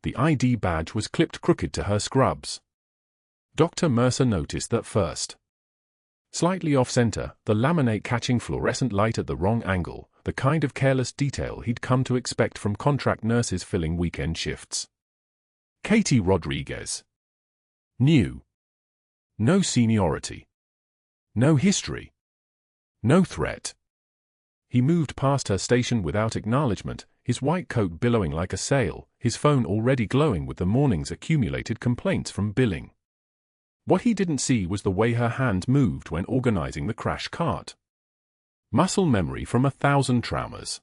The ID badge was clipped crooked to her scrubs. Dr. Mercer noticed that first. Slightly off-center, the laminate catching fluorescent light at the wrong angle, the kind of careless detail he'd come to expect from contract nurses filling weekend shifts. Katie Rodriguez. New. No seniority. No history. No threat. He moved past her station without acknowledgement, his white coat billowing like a sail, his phone already glowing with the morning's accumulated complaints from billing. What he didn't see was the way her hand moved when organizing the crash cart. Muscle memory from 1,000 traumas.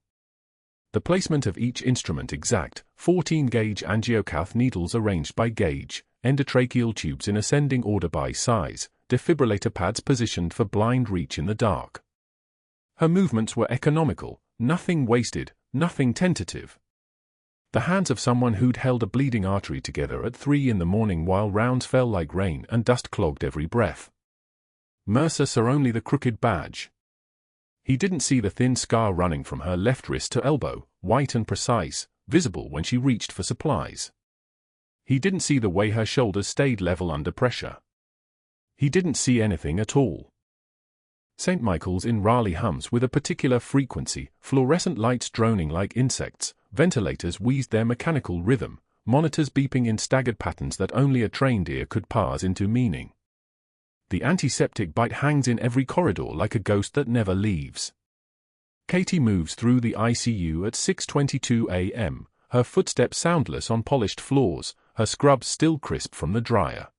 The placement of each instrument exact, 14-gauge angiocath needles arranged by gauge, endotracheal tubes in ascending order by size, defibrillator pads positioned for blind reach in the dark. Her movements were economical, nothing wasted, nothing tentative. The hands of someone who'd held a bleeding artery together at 3 in the morning while rounds fell like rain and dust clogged every breath. Mercer saw only the crooked badge. He didn't see the thin scar running from her left wrist to elbow, white and precise, visible when she reached for supplies. He didn't see the way her shoulders stayed level under pressure. He didn't see anything at all. St. Michael's in Raleigh hums with a particular frequency, fluorescent lights droning like insects, ventilators wheezed their mechanical rhythm, monitors beeping in staggered patterns that only a trained ear could parse into meaning. The antiseptic bite hangs in every corridor like a ghost that never leaves. Katie moves through the ICU at 6:22 a.m., her footsteps soundless on polished floors, her scrubs still crisp from the dryer.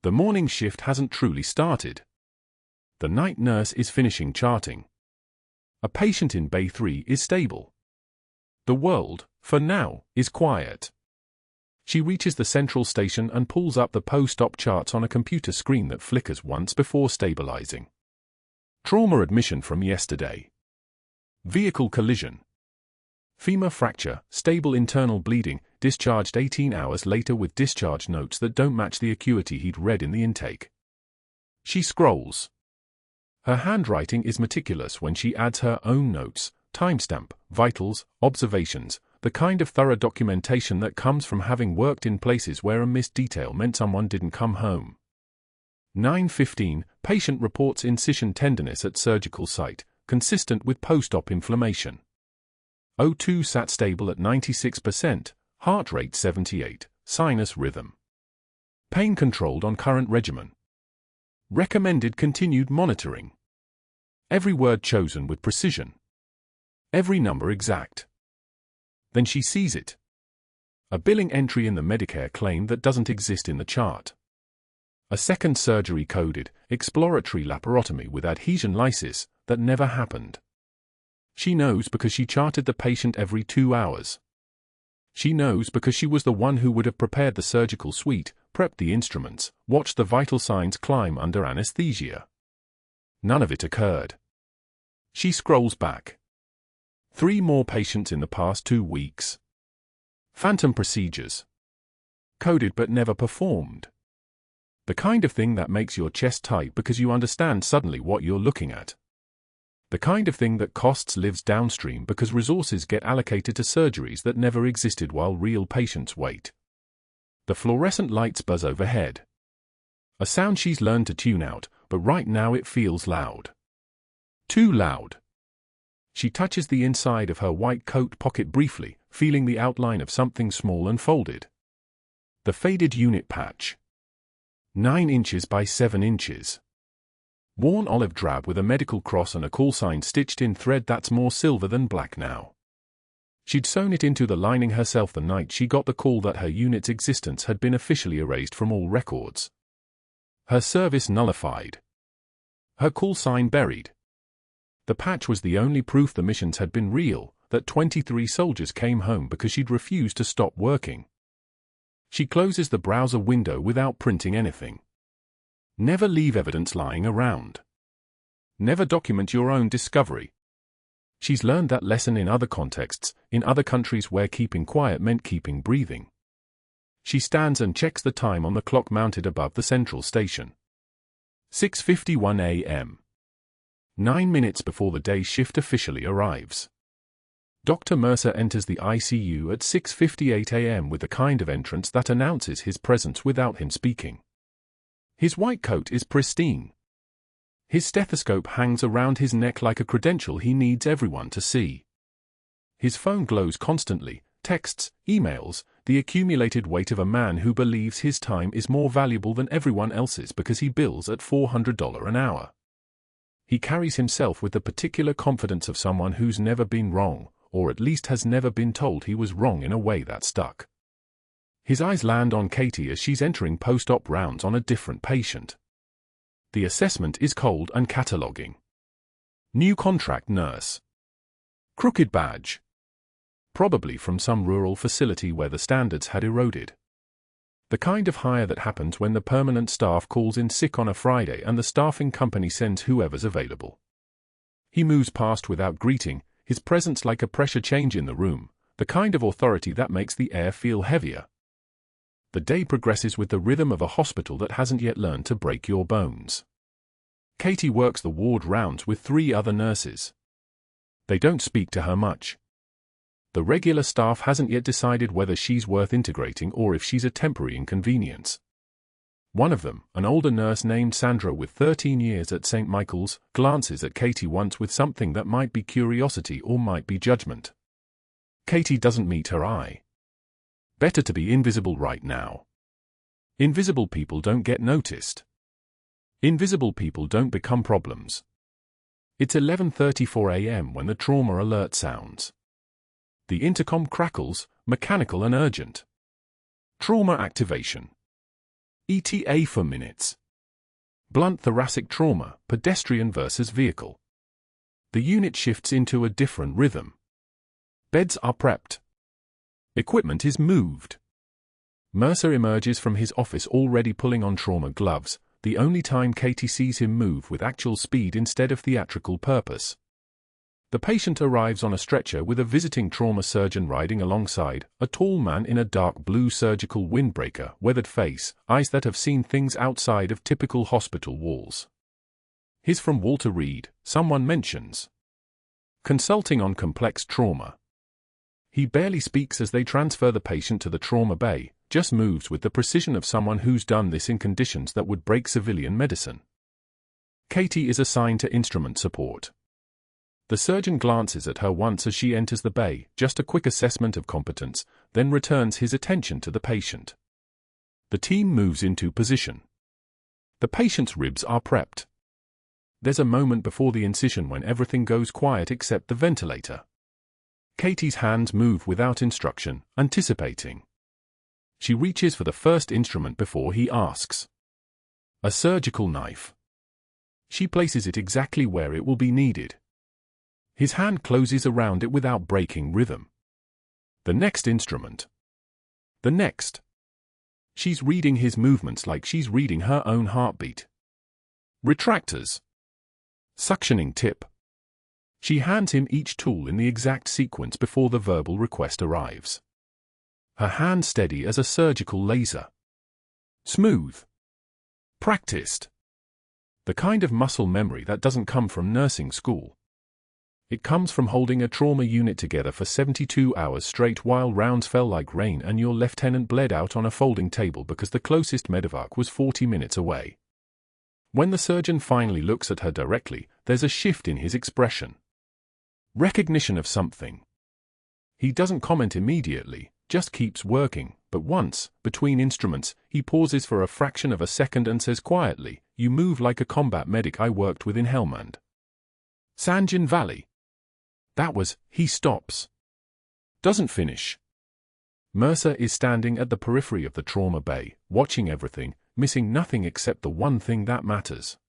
The morning shift hasn't truly started. The night nurse is finishing charting. A patient in Bay 3 is stable. The world, for now, is quiet. She reaches the central station and pulls up the post-op charts on a computer screen that flickers once before stabilizing. Trauma admission from yesterday. Vehicle collision. Femur fracture, stable internal bleeding, discharged 18 hours later with discharge notes that don't match the acuity he'd read in the intake. She scrolls. Her handwriting is meticulous when she adds her own notes, timestamp, vitals, observations, the kind of thorough documentation that comes from having worked in places where a missed detail meant someone didn't come home. 9:15, patient reports incision tenderness at surgical site, consistent with post-op inflammation. O2 sat stable at 96%, heart rate 78, sinus rhythm. Pain controlled on current regimen. Recommended continued monitoring. Every word chosen with precision. Every number exact. Then she sees it. A billing entry in the Medicare claim that doesn't exist in the chart. A second surgery coded, exploratory laparotomy with adhesion lysis, that never happened. She knows because she charted the patient every 2 hours. She knows because she was the one who would have prepared the surgical suite, prepped the instruments, watched the vital signs climb under anesthesia. None of it occurred. She scrolls back. 3 more patients in the past 2 weeks. Phantom procedures. Coded but never performed. The kind of thing that makes your chest tight because you understand suddenly what you're looking at. The kind of thing that costs lives downstream because resources get allocated to surgeries that never existed while real patients wait. The fluorescent lights buzz overhead. A sound she's learned to tune out, but right now it feels loud. Too loud. She touches the inside of her white coat pocket briefly, feeling the outline of something small and folded. The faded unit patch. 9 inches by 7 inches. Worn olive drab with a medical cross and a call sign stitched in thread that's more silver than black now. She'd sewn it into the lining herself the night she got the call that her unit's existence had been officially erased from all records. Her service nullified. Her call sign buried. The patch was the only proof the missions had been real, that 23 soldiers came home because she'd refused to stop working. She closes the browser window without printing anything. Never leave evidence lying around. Never document your own discovery. She's learned that lesson in other contexts, in other countries where keeping quiet meant keeping breathing. She stands and checks the time on the clock mounted above the central station. 6:51 a.m. 9 minutes before the day shift officially arrives. Dr. Mercer enters the ICU at 6:58 a.m. with the kind of entrance that announces his presence without him speaking. His white coat is pristine. His stethoscope hangs around his neck like a credential he needs everyone to see. His phone glows constantly, texts, emails, the accumulated weight of a man who believes his time is more valuable than everyone else's because he bills at $400 an hour. He carries himself with the particular confidence of someone who's never been wrong, or at least has never been told he was wrong in a way that stuck. His eyes land on Katie as she's entering post-op rounds on a different patient. The assessment is cold and cataloging. New contract nurse. Crooked badge. Probably from some rural facility where the standards had eroded. The kind of hire that happens when the permanent staff calls in sick on a Friday and the staffing company sends whoever's available. He moves past without greeting, his presence like a pressure change in the room, the kind of authority that makes the air feel heavier. The day progresses with the rhythm of a hospital that hasn't yet learned to break your bones. Katie works the ward rounds with 3 other nurses. They don't speak to her much. The regular staff hasn't yet decided whether she's worth integrating or if she's a temporary inconvenience. One of them, an older nurse named Sandra with 13 years at St. Michael's, glances at Katie once with something that might be curiosity or might be judgment. Katie doesn't meet her eye. Better to be invisible right now. Invisible people don't get noticed. Invisible people don't become problems. It's 11:34 a.m. when the trauma alert sounds. The intercom crackles, mechanical and urgent. Trauma activation. ETA for minutes. Blunt thoracic trauma, pedestrian versus vehicle. The unit shifts into a different rhythm. Beds are prepped. Equipment is moved. Mercer emerges from his office already pulling on trauma gloves, the only time Katie sees him move with actual speed instead of theatrical purpose. The patient arrives on a stretcher with a visiting trauma surgeon riding alongside, a tall man in a dark blue surgical windbreaker, weathered face, eyes that have seen things outside of typical hospital walls. He's from Walter Reed, someone mentions. Consulting on complex trauma. He barely speaks as they transfer the patient to the trauma bay, just moves with the precision of someone who's done this in conditions that would break civilian medicine. Katie is assigned to instrument support. The surgeon glances at her once as she enters the bay, just a quick assessment of competence, then returns his attention to the patient. The team moves into position. The patient's ribs are prepped. There's a moment before the incision when everything goes quiet except the ventilator. Katie's hands move without instruction, anticipating. She reaches for the first instrument before he asks. A surgical knife. She places it exactly where it will be needed. His hand closes around it without breaking rhythm. The next instrument. The next. She's reading his movements like she's reading her own heartbeat. Retractors. Suctioning tip. She hands him each tool in the exact sequence before the verbal request arrives. Her hand steady as a surgical laser. Smooth. Practiced. The kind of muscle memory that doesn't come from nursing school. It comes from holding a trauma unit together for 72 hours straight while rounds fell like rain and your lieutenant bled out on a folding table because the closest medevac was 40 minutes away. When the surgeon finally looks at her directly, there's a shift in his expression. Recognition of something. He doesn't comment immediately, just keeps working, but once, between instruments, he pauses for a fraction of a second and says quietly, "You move like a combat medic I worked with in Helmand. Sanjin Valley." That was, he stops. Doesn't finish. Mercer is standing at the periphery of the trauma bay, watching everything, missing nothing except the one thing that matters.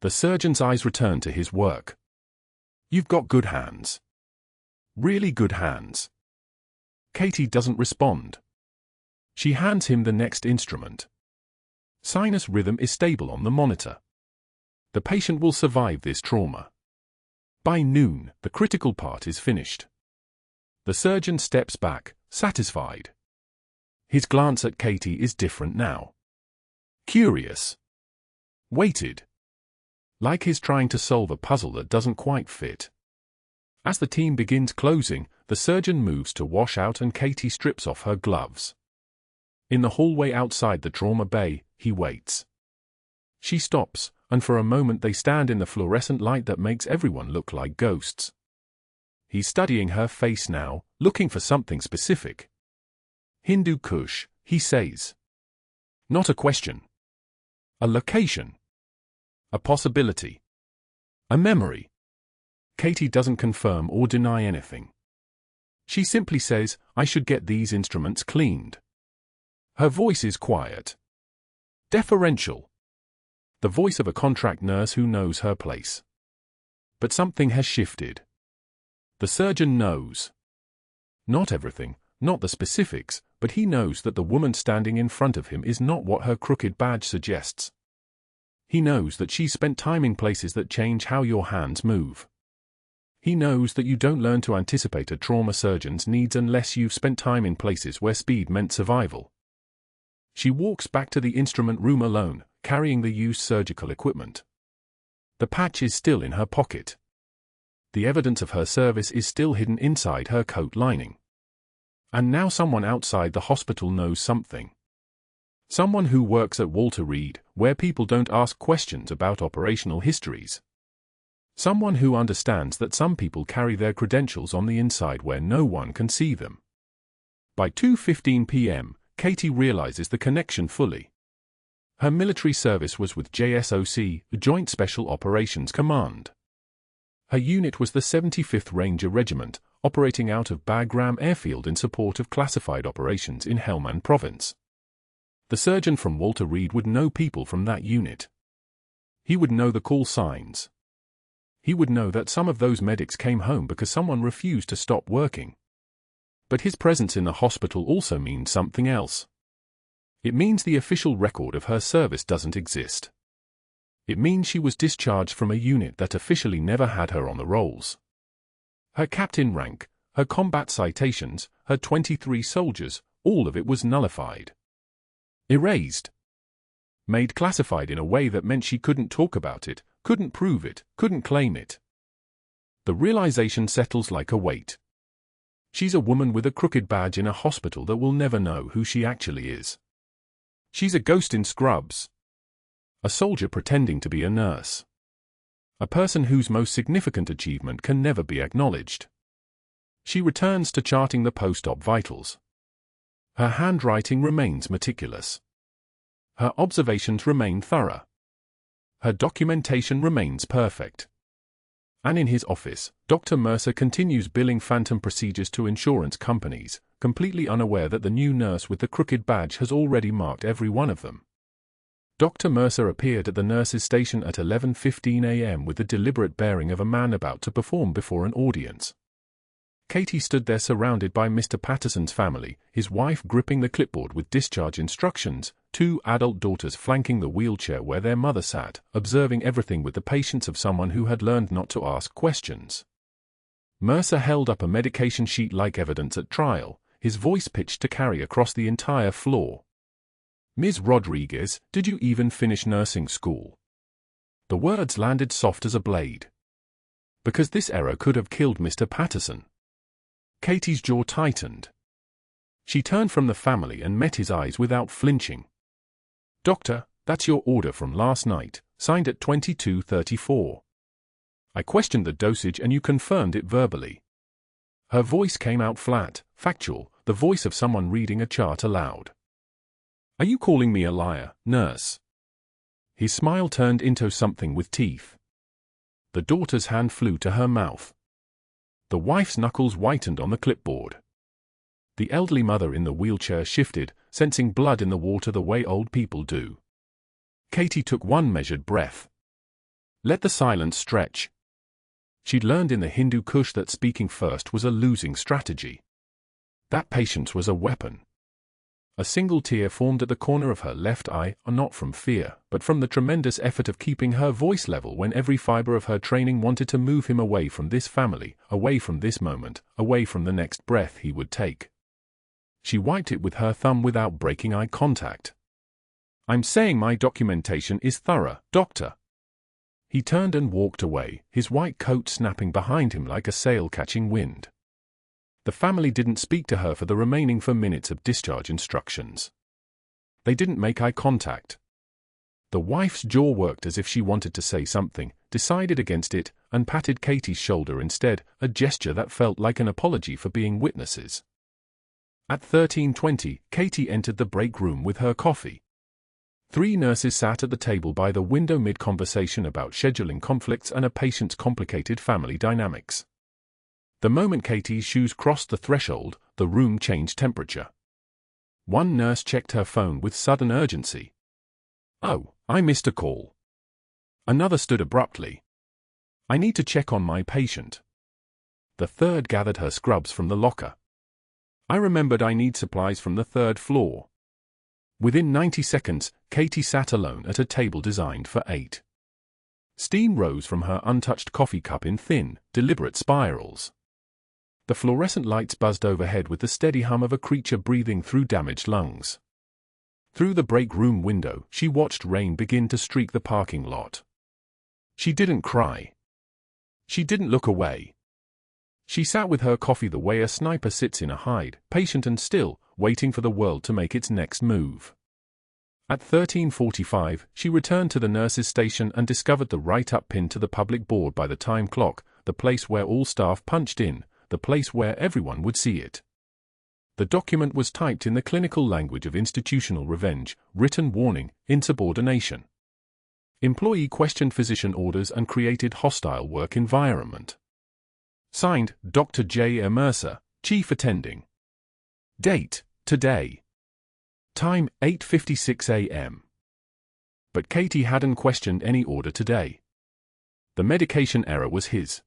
The surgeon's eyes return to his work. You've got good hands. Really good hands. Katie doesn't respond. She hands him the next instrument. Sinus rhythm is stable on the monitor. The patient will survive this trauma. By noon, the critical part is finished. The surgeon steps back, satisfied. His glance at Katie is different now. Curious. Weighted. Like he's trying to solve a puzzle that doesn't quite fit. As the team begins closing, the surgeon moves to wash out and Katie strips off her gloves. In the hallway outside the trauma bay, he waits. She stops, and for a moment they stand in the fluorescent light that makes everyone look like ghosts. He's studying her face now, looking for something specific. Hindu Kush, he says. Not a question. A location. A possibility. A memory. Katie doesn't confirm or deny anything. She simply says, I should get these instruments cleaned. Her voice is quiet. Deferential. The voice of a contract nurse who knows her place. But something has shifted. The surgeon knows. Not everything, not the specifics, but he knows that the woman standing in front of him is not what her crooked badge suggests. He knows that she's spent time in places that change how your hands move. He knows that you don't learn to anticipate a trauma surgeon's needs unless you've spent time in places where speed meant survival. She walks back to the instrument room alone, carrying the used surgical equipment. The patch is still in her pocket. The evidence of her service is still hidden inside her coat lining. And now someone outside the hospital knows something. Someone who works at Walter Reed, where people don't ask questions about operational histories. Someone who understands that some people carry their credentials on the inside where no one can see them. By 2:15 p.m., Katie realizes the connection fully. Her military service was with JSOC, the Joint Special Operations Command. Her unit was the 75th Ranger Regiment, operating out of Bagram Airfield in support of classified operations in Helmand Province. The surgeon from Walter Reed would know people from that unit. He would know the call signs. He would know that some of those medics came home because someone refused to stop working. But his presence in the hospital also means something else. It means the official record of her service doesn't exist. It means she was discharged from a unit that officially never had her on the rolls. Her captain rank, her combat citations, her 23 soldiers, all of it was nullified. Erased. Made classified in a way that meant she couldn't talk about it, couldn't prove it, couldn't claim it. The realization settles like a weight. She's a woman with a crooked badge in a hospital that will never know who she actually is. She's a ghost in scrubs. A soldier pretending to be a nurse. A person whose most significant achievement can never be acknowledged. She returns to charting the post-op vitals. Her handwriting remains meticulous. Her observations remain thorough. Her documentation remains perfect. And in his office, Dr. Mercer continues billing phantom procedures to insurance companies, completely unaware that the new nurse with the crooked badge has already marked every one of them. Dr. Mercer appeared at the nurse's station at 11:15 a.m. with the deliberate bearing of a man about to perform before an audience. Katie stood there surrounded by Mr. Patterson's family, his wife gripping the clipboard with discharge instructions, 2 adult daughters flanking the wheelchair where their mother sat, observing everything with the patience of someone who had learned not to ask questions. Mercer held up a medication sheet like evidence at trial, his voice pitched to carry across the entire floor. Ms. Rodriguez, did you even finish nursing school? The words landed soft as a blade. Because this error could have killed Mr. Patterson. Katie's jaw tightened. She turned from the family and met his eyes without flinching. Doctor, that's your order from last night, signed at 22:34. I questioned the dosage and you confirmed it verbally. Her voice came out flat, factual, the voice of someone reading a chart aloud. Are you calling me a liar, nurse? His smile turned into something with teeth. The daughter's hand flew to her mouth. The wife's knuckles whitened on the clipboard. The elderly mother in the wheelchair shifted, sensing blood in the water the way old people do. Katie took one measured breath. Let the silence stretch. She'd learned in the Hindu Kush that speaking first was a losing strategy. That patience was a weapon. A single tear formed at the corner of her left eye, not from fear, but from the tremendous effort of keeping her voice level when every fiber of her training wanted to move him away from this family, away from this moment, away from the next breath he would take. She wiped it with her thumb without breaking eye contact. I'm saying my documentation is thorough, doctor. He turned and walked away, his white coat snapping behind him like a sail catching wind. The family didn't speak to her for the remaining 4 minutes of discharge instructions. They didn't make eye contact. The wife's jaw worked as if she wanted to say something, decided against it, and patted Katie's shoulder instead, a gesture that felt like an apology for being witnesses. At 13:20, Katie entered the break room with her coffee. 3 nurses sat at the table by the window mid-conversation about scheduling conflicts and a patient's complicated family dynamics. The moment Katie's shoes crossed the threshold, the room changed temperature. One nurse checked her phone with sudden urgency. "Oh, I missed a call." Another stood abruptly. "I need to check on my patient." The third gathered her scrubs from the locker. "I remembered I need supplies from the 3rd floor." Within 90 seconds, Katie sat alone at a table designed for 8. Steam rose from her untouched coffee cup in thin, deliberate spirals. The fluorescent lights buzzed overhead with the steady hum of a creature breathing through damaged lungs. Through the break room window, she watched rain begin to streak the parking lot. She didn't cry. She didn't look away. She sat with her coffee the way a sniper sits in a hide, patient and still, waiting for the world to make its next move. At 13:45, she returned to the nurse's station and discovered the write-up pinned to the public board by the time clock, the place where all staff punched in, the place where everyone would see it. The document was typed in the clinical language of institutional revenge, written warning, insubordination. Employee questioned physician orders and created hostile work environment. Signed, Dr. J. A. Mercer, Chief Attending. Date, today. Time, 8:56 a.m. But Katie hadn't questioned any order today. The medication error was his.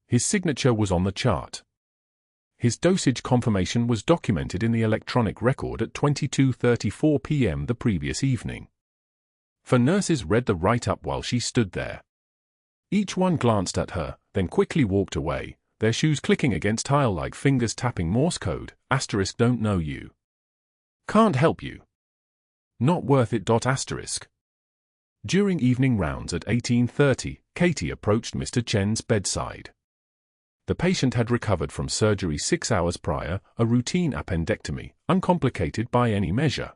His signature was on the chart. His dosage confirmation was documented in the electronic record at 22:34 p.m. the previous evening. 4 nurses read the write-up while she stood there. Each one glanced at her, then quickly walked away, their shoes clicking against tile like fingers tapping Morse code, *, don't know you. Can't help you. Not worth it. *. During evening rounds at 18:30, Katie approached Mr. Chen's bedside. The patient had recovered from surgery 6 hours prior, a routine appendectomy, uncomplicated by any measure.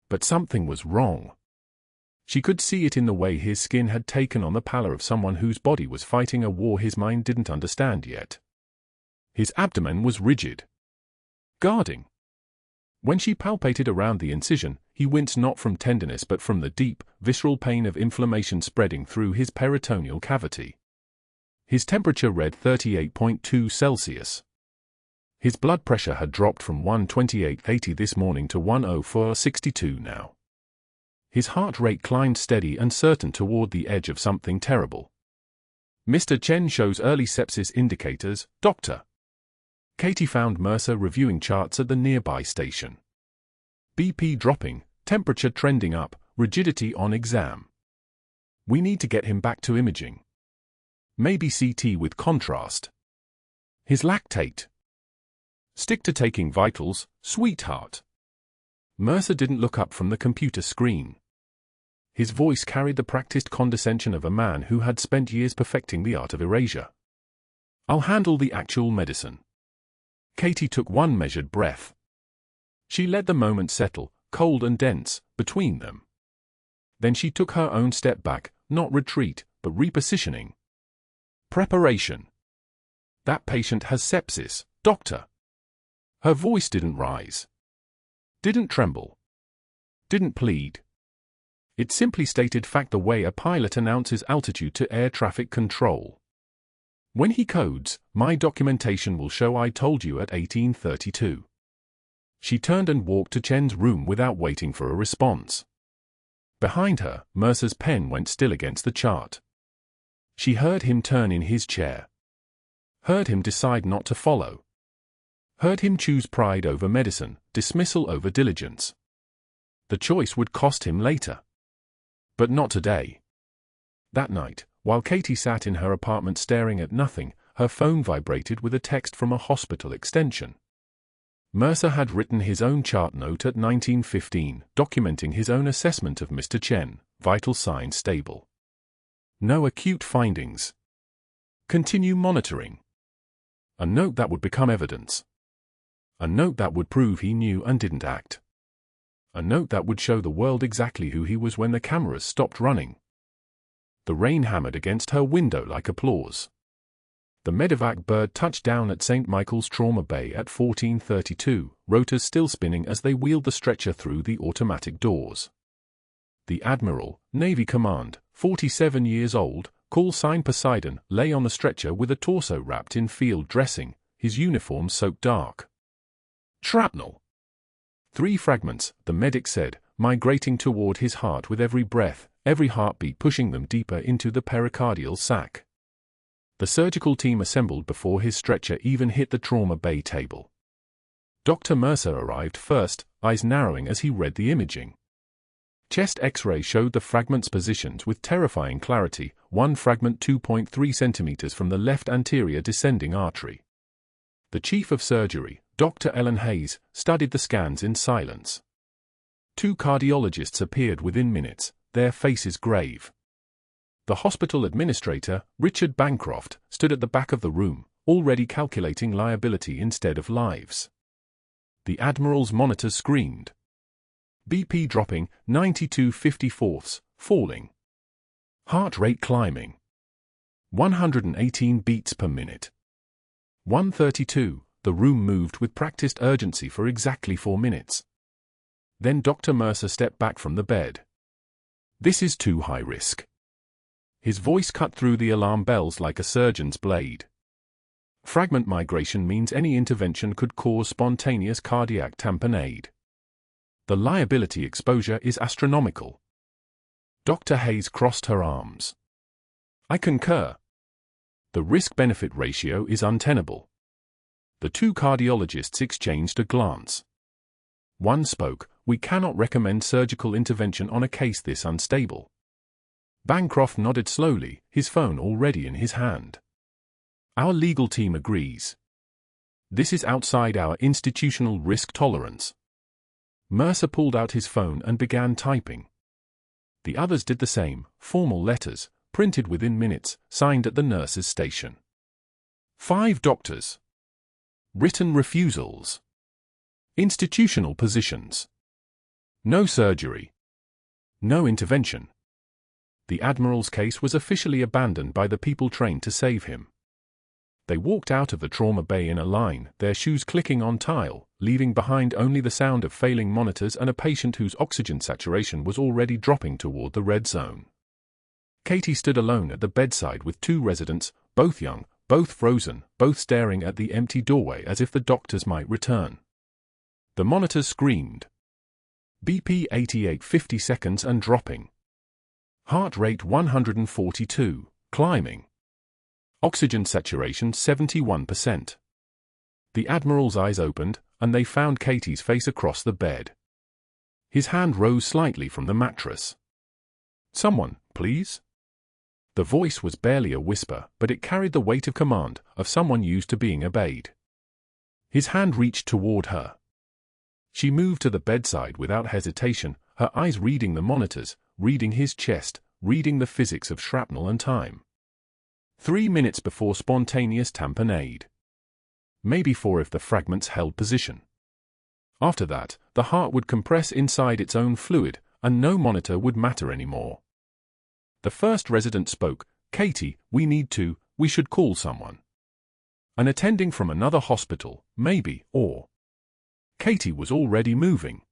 But something was wrong. She could see it in the way his skin had taken on the pallor of someone whose body was fighting a war his mind didn't understand yet. His abdomen was rigid. Guarding. When she palpated around the incision, he winced not from tenderness but from the deep, visceral pain of inflammation spreading through his peritoneal cavity. His temperature read 38.2 Celsius. His blood pressure had dropped from 128/80 this morning to 104/62 now. His heart rate climbed steady and certain toward the edge of something terrible. "Mr. Chen shows early sepsis indicators, doctor." Katie found Mercer reviewing charts at the nearby station. BP dropping, temperature trending up, rigidity on exam. "We need to get him back to imaging. Maybe CT with contrast." "His lactate." "Stick to taking vitals, sweetheart." Mercer didn't look up from the computer screen. His voice carried the practiced condescension of a man who had spent years perfecting the art of erasure. "I'll handle the actual medicine." Katie took one measured breath. She let the moment settle, cold and dense, between them. Then she took her own step back, not retreat, but repositioning. "Preparation. That patient has sepsis, doctor." Her voice didn't rise. Didn't tremble. Didn't plead. It simply stated fact the way a pilot announces altitude to air traffic control. "When he codes, my documentation will show I told you at 18:32. She turned and walked to Chen's room without waiting for a response. Behind her, Mercer's pen went still against the chart. She heard him turn in his chair. Heard him decide not to follow. Heard him choose pride over medicine, dismissal over diligence. The choice would cost him later. But not today. That night, while Katie sat in her apartment staring at nothing, her phone vibrated with a text from a hospital extension. Mercer had written his own chart note at 19:15, documenting his own assessment of Mr. Chen, vital signs stable. No acute findings. Continue monitoring. A note that would become evidence. A note that would prove he knew and didn't act. A note that would show the world exactly who he was when the cameras stopped running. The rain hammered against her window like applause. The medevac bird touched down at St. Michael's Trauma Bay at 14:32, rotors still spinning as they wheeled the stretcher through the automatic doors. The Admiral, Navy Command, 47 years old, call sign Poseidon, lay on the stretcher with a torso wrapped in field dressing, his uniform soaked dark. Shrapnel. 3 fragments, the medic said, migrating toward his heart with every breath, every heartbeat pushing them deeper into the pericardial sac. The surgical team assembled before his stretcher even hit the trauma bay table. Dr. Mercer arrived first, eyes narrowing as he read the imaging. Chest X-ray showed the fragments' positions with terrifying clarity, one fragment 2.3 centimeters from the left anterior descending artery. The chief of surgery, Dr. Ellen Hayes, studied the scans in silence. 2 cardiologists appeared within minutes, their faces grave. The hospital administrator, Richard Bancroft, stood at the back of the room, already calculating liability instead of lives. The Admiral's monitors screamed. BP dropping, 92/54, falling. Heart rate climbing. 118 beats per minute. 132, the room moved with practiced urgency for exactly 4 minutes. Then Dr. Mercer stepped back from the bed. This is too high risk. His voice cut through the alarm bells like a surgeon's blade. Fragment migration means any intervention could cause spontaneous cardiac tamponade. The liability exposure is astronomical. Dr. Hayes crossed her arms. I concur. The risk-benefit ratio is untenable. The 2 cardiologists exchanged a glance. One spoke, we cannot recommend surgical intervention on a case this unstable. Bancroft nodded slowly, his phone already in his hand. Our legal team agrees. This is outside our institutional risk tolerance. Mercer pulled out his phone and began typing. The others did the same, formal letters, printed within minutes, signed at the nurse's station. 5 doctors. Written refusals. Institutional positions. No surgery. No intervention. The Admiral's case was officially abandoned by the people trained to save him. They walked out of the trauma bay in a line, their shoes clicking on tile, leaving behind only the sound of failing monitors and a patient whose oxygen saturation was already dropping toward the red zone. Katie stood alone at the bedside with 2 residents, both young, both frozen, both staring at the empty doorway as if the doctors might return. The monitors screamed. BP 88/50 seconds and dropping. Heart rate 142, climbing. Oxygen saturation 71%. The Admiral's eyes opened, and they found Katie's face across the bed. His hand rose slightly from the mattress. Someone, please? The voice was barely a whisper, but it carried the weight of command, of someone used to being obeyed. His hand reached toward her. She moved to the bedside without hesitation, her eyes reading the monitors, reading his chest, reading the physics of shrapnel and time. 3 minutes before spontaneous tamponade. Maybe 4 if the fragments held position. After that, the heart would compress inside its own fluid, and no monitor would matter anymore. The first resident spoke, Katie, we should call someone. An attending from another hospital, maybe, or... Katie was already moving.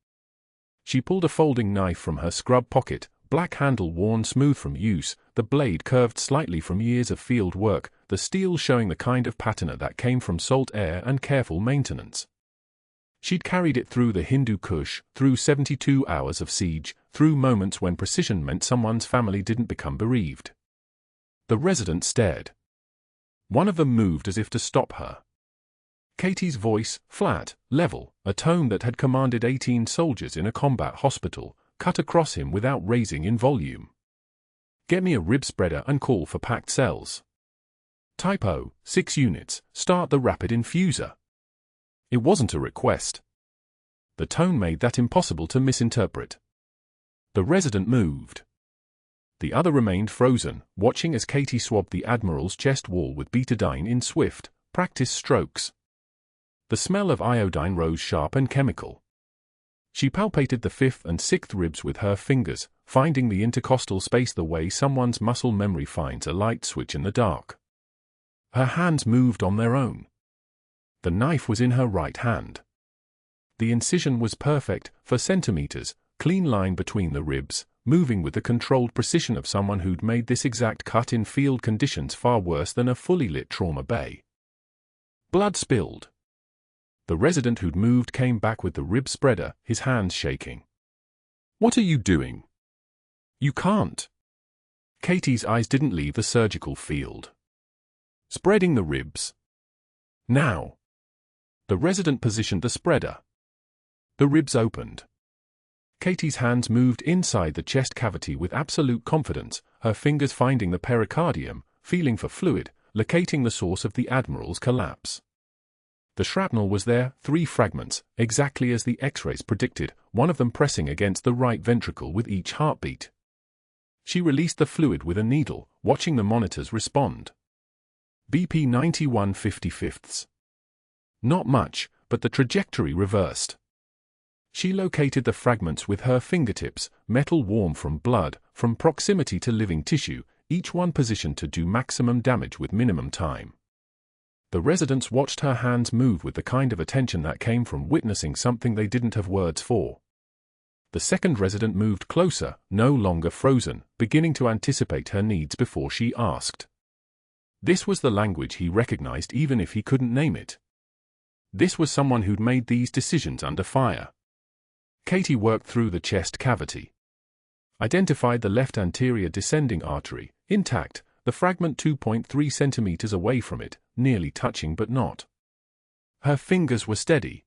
She pulled a folding knife from her scrub pocket, black handle worn smooth from use, the blade curved slightly from years of field work, the steel showing the kind of patina that came from salt air and careful maintenance. She'd carried it through the Hindu Kush, through 72 hours of siege, through moments when precision meant someone's family didn't become bereaved. The residents stared. One of them moved as if to stop her. Katie's voice, flat, level, a tone that had commanded 18 soldiers in a combat hospital, cut across him without raising in volume. Get me a rib spreader and call for packed cells. Typo, 6 units, start the rapid infuser. It wasn't a request. The tone made that impossible to misinterpret. The resident moved. The other remained frozen, watching as Katie swabbed the Admiral's chest wall with betadine in swift, practiced strokes. The smell of iodine rose sharp and chemical. She palpated the fifth and sixth ribs with her fingers, finding the intercostal space the way someone's muscle memory finds a light switch in the dark. Her hands moved on their own. The knife was in her right hand. The incision was perfect, for centimeters, clean line between the ribs, moving with the controlled precision of someone who'd made this exact cut in field conditions far worse than a fully lit trauma bay. Blood spilled. The resident who'd moved came back with the rib spreader, his hands shaking. "What are you doing? You can't." Katie's eyes didn't leave the surgical field. "Spreading the ribs. Now." The resident positioned the spreader. The ribs opened. Katie's hands moved inside the chest cavity with absolute confidence, her fingers finding the pericardium, feeling for fluid, locating the source of the Admiral's collapse. The shrapnel was there, 3 fragments, exactly as the X-rays predicted, one of them pressing against the right ventricle with each heartbeat. She released the fluid with a needle, watching the monitors respond. BP 91/55. Not much, but the trajectory reversed. She located the fragments with her fingertips, metal warm from blood, from proximity to living tissue, each one positioned to do maximum damage with minimum time. The residents watched her hands move with the kind of attention that came from witnessing something they didn't have words for. The second resident moved closer, no longer frozen, beginning to anticipate her needs before she asked. This was the language he recognized even if he couldn't name it. This was someone who'd made these decisions under fire. Katie worked through the chest cavity. Identified the left anterior descending artery, intact, the fragment 2.3 centimeters away from it, nearly touching but not. Her fingers were steady.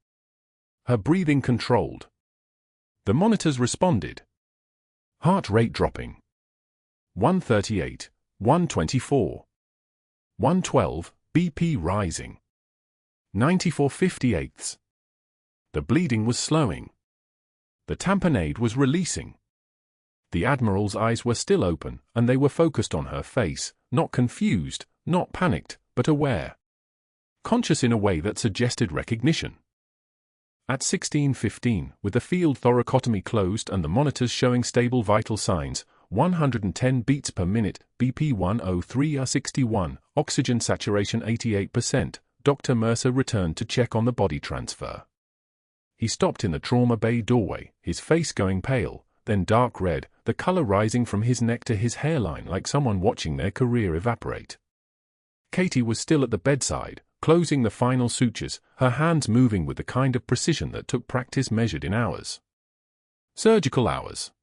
Her breathing controlled. The monitors responded. Heart rate dropping. 138, 124. 112, BP rising. 94/58. The bleeding was slowing. The tamponade was releasing. The Admiral's eyes were still open, and they were focused on her face, not confused, not panicked, but aware. Conscious in a way that suggested recognition. At 16:15, with the field thoracotomy closed and the monitors showing stable vital signs, 110 beats per minute, BP 103/61, oxygen saturation 88%, Dr. Mercer returned to check on the body transfer. He stopped in the trauma bay doorway, his face going pale, then dark red, the color rising from his neck to his hairline like someone watching their career evaporate. Katie was still at the bedside, closing the final sutures, her hands moving with the kind of precision that took practice measured in hours. Surgical hours.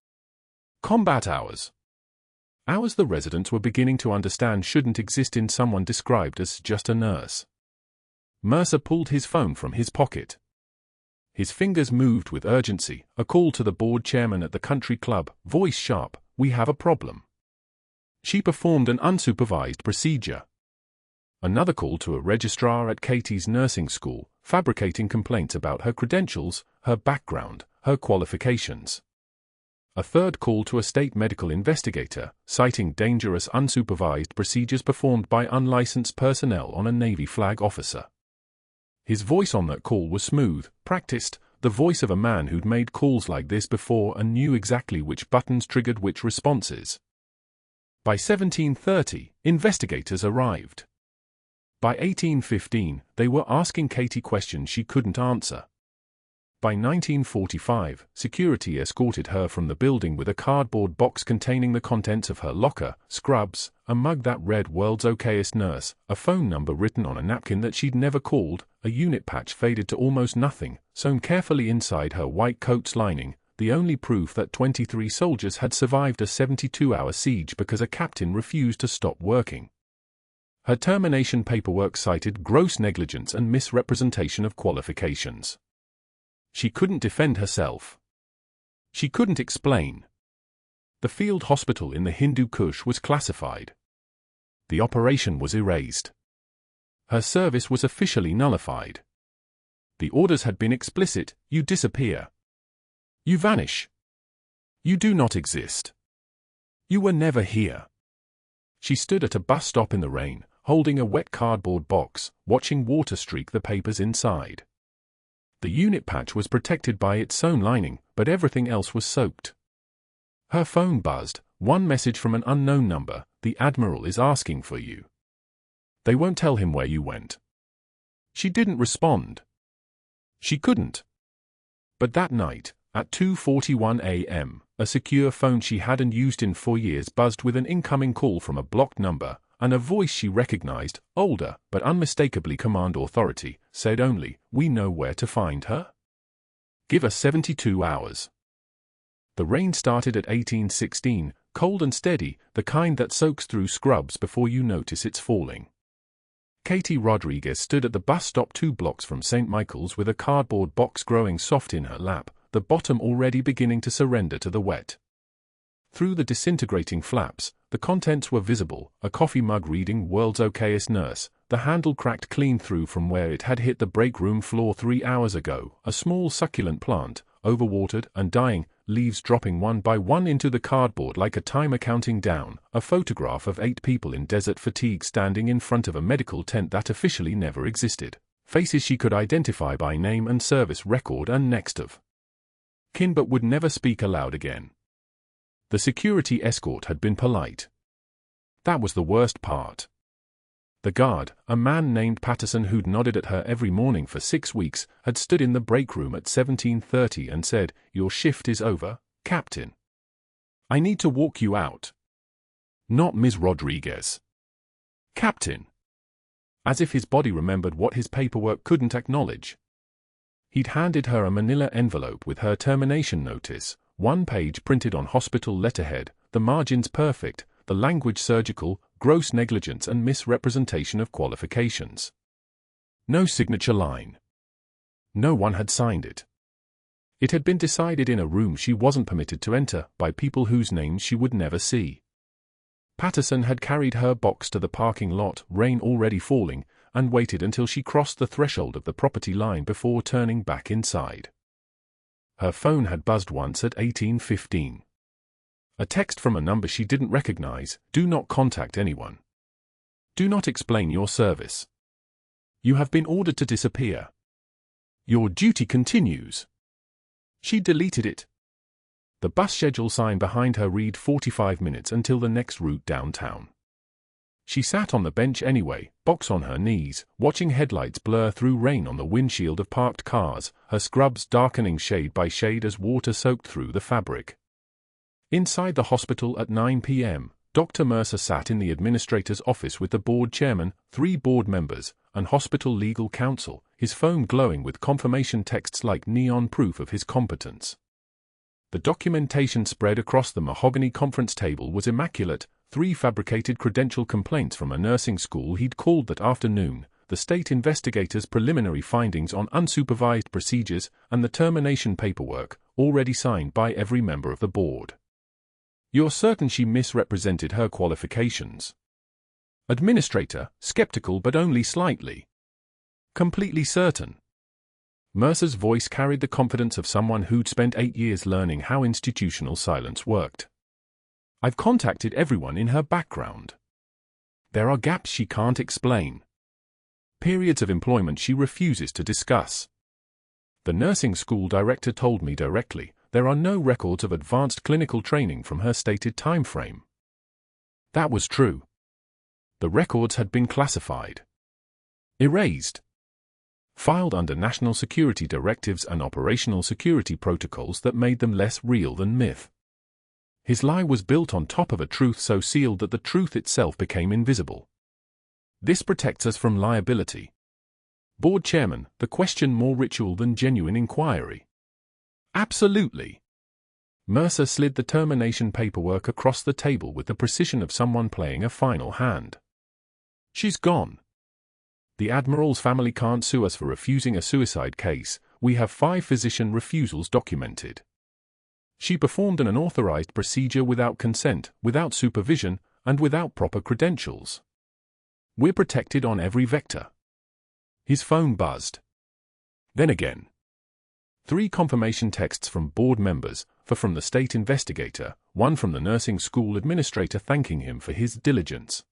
Combat hours. Hours the residents were beginning to understand shouldn't exist in someone described as just a nurse. Mercer pulled his phone from his pocket. His fingers moved with urgency, a call to the board chairman at the country club, voice sharp, "We have a problem." She performed an unsupervised procedure. Another call to a registrar at Katie's nursing school, fabricating complaints about her credentials, her background, her qualifications. A third call to a state medical investigator, citing dangerous unsupervised procedures performed by unlicensed personnel on a Navy flag officer. His voice on that call was smooth, practiced, the voice of a man who'd made calls like this before and knew exactly which buttons triggered which responses. By 17:30, investigators arrived. By 18:15, they were asking Katie questions she couldn't answer. By 19:45, security escorted her from the building with a cardboard box containing the contents of her locker, scrubs, a mug that read "World's Okayest Nurse," a phone number written on a napkin that she'd never called, a unit patch faded to almost nothing, sewn carefully inside her white coat's lining, the only proof that 23 soldiers had survived a 72-hour siege because a captain refused to stop working. Her termination paperwork cited gross negligence and misrepresentation of qualifications. She couldn't defend herself. She couldn't explain. The field hospital in the Hindu Kush was classified. The operation was erased. Her service was officially nullified. The orders had been explicit: you disappear. You vanish. You do not exist. You were never here. She stood at a bus stop in the rain, holding a wet cardboard box, watching water streak the papers inside. The unit patch was protected by its sewn lining, but everything else was soaked. Her phone buzzed, one message from an unknown number: "The Admiral is asking for you. They won't tell him where you went." She didn't respond. She couldn't. But that night, at 2:41 a.m., a secure phone she hadn't used in 4 years buzzed with an incoming call from a blocked number, and a voice she recognized, older but unmistakably command authority, said only, "We know where to find her. Give us 72 hours. The rain started at 1816, cold and steady, the kind that soaks through scrubs before you notice it's falling. Katie Rodriguez stood at the bus stop 2 blocks from St. Michael's with a cardboard box growing soft in her lap, the bottom already beginning to surrender to the wet. Through the disintegrating flaps, the contents were visible: a coffee mug reading "World's Okayest Nurse," the handle cracked clean through from where it had hit the break room floor 3 hours ago, a small succulent plant, overwatered and dying, leaves dropping one by one into the cardboard like a timer counting down, a photograph of 8 people in desert fatigue standing in front of a medical tent that officially never existed, faces she could identify by name and service record and next of kin but would never speak aloud again. The security escort had been polite. That was the worst part. The guard, a man named Patterson who'd nodded at her every morning for 6 weeks, had stood in the break room at 17:30 and said, "Your shift is over, Captain. I need to walk you out." Not Ms. Rodriguez. "Captain." As if his body remembered what his paperwork couldn't acknowledge. He'd handed her a manila envelope with her termination notice, 1 page printed on hospital letterhead, the margins perfect, the language surgical, gross negligence and misrepresentation of qualifications. No signature line. No one had signed it. It had been decided in a room she wasn't permitted to enter, by people whose names she would never see. Patterson had carried her box to the parking lot, rain already falling, and waited until she crossed the threshold of the property line before turning back inside. Her phone had buzzed once at 18:15. A text from a number she didn't recognize: "Do not contact anyone. Do not explain your service. You have been ordered to disappear. Your duty continues." She deleted it. The bus schedule sign behind her read 45 minutes until the next route downtown. She sat on the bench anyway, box on her knees, watching headlights blur through rain on the windshield of parked cars, her scrubs darkening shade by shade as water soaked through the fabric. Inside the hospital at 9 p.m., Dr. Mercer sat in the administrator's office with the board chairman, 3 board members, and hospital legal counsel, his phone glowing with confirmation texts like neon proof of his competence. The documentation spread across the mahogany conference table was immaculate: 3 fabricated credential complaints from a nursing school he'd called that afternoon, the state investigator's preliminary findings on unsupervised procedures, and the termination paperwork, already signed by every member of the board. "You're certain she misrepresented her qualifications?" Administrator, skeptical but only slightly. "Completely certain." Mercer's voice carried the confidence of someone who'd spent 8 years learning how institutional silence worked. "I've contacted everyone in her background. There are gaps she can't explain. Periods of employment she refuses to discuss. The nursing school director told me directly, there are no records of advanced clinical training from her stated time frame." That was true. The records had been classified. Erased. Filed under national security directives and operational security protocols that made them less real than myth. His lie was built on top of a truth so sealed that the truth itself became invisible. This protects us from liability. Board chairman, the question more ritual than genuine inquiry? Absolutely. Mercer slid the termination paperwork across the table with the precision of someone playing a final hand. She's gone. The Admiral's family can't sue us for refusing a suicide case. We have 5 physician refusals documented. She performed an unauthorized procedure without consent, without supervision, and without proper credentials. We're protected on every vector. His phone buzzed. Then again. 3 confirmation texts from board members, from the state investigator, one from the nursing school administrator thanking him for his diligence.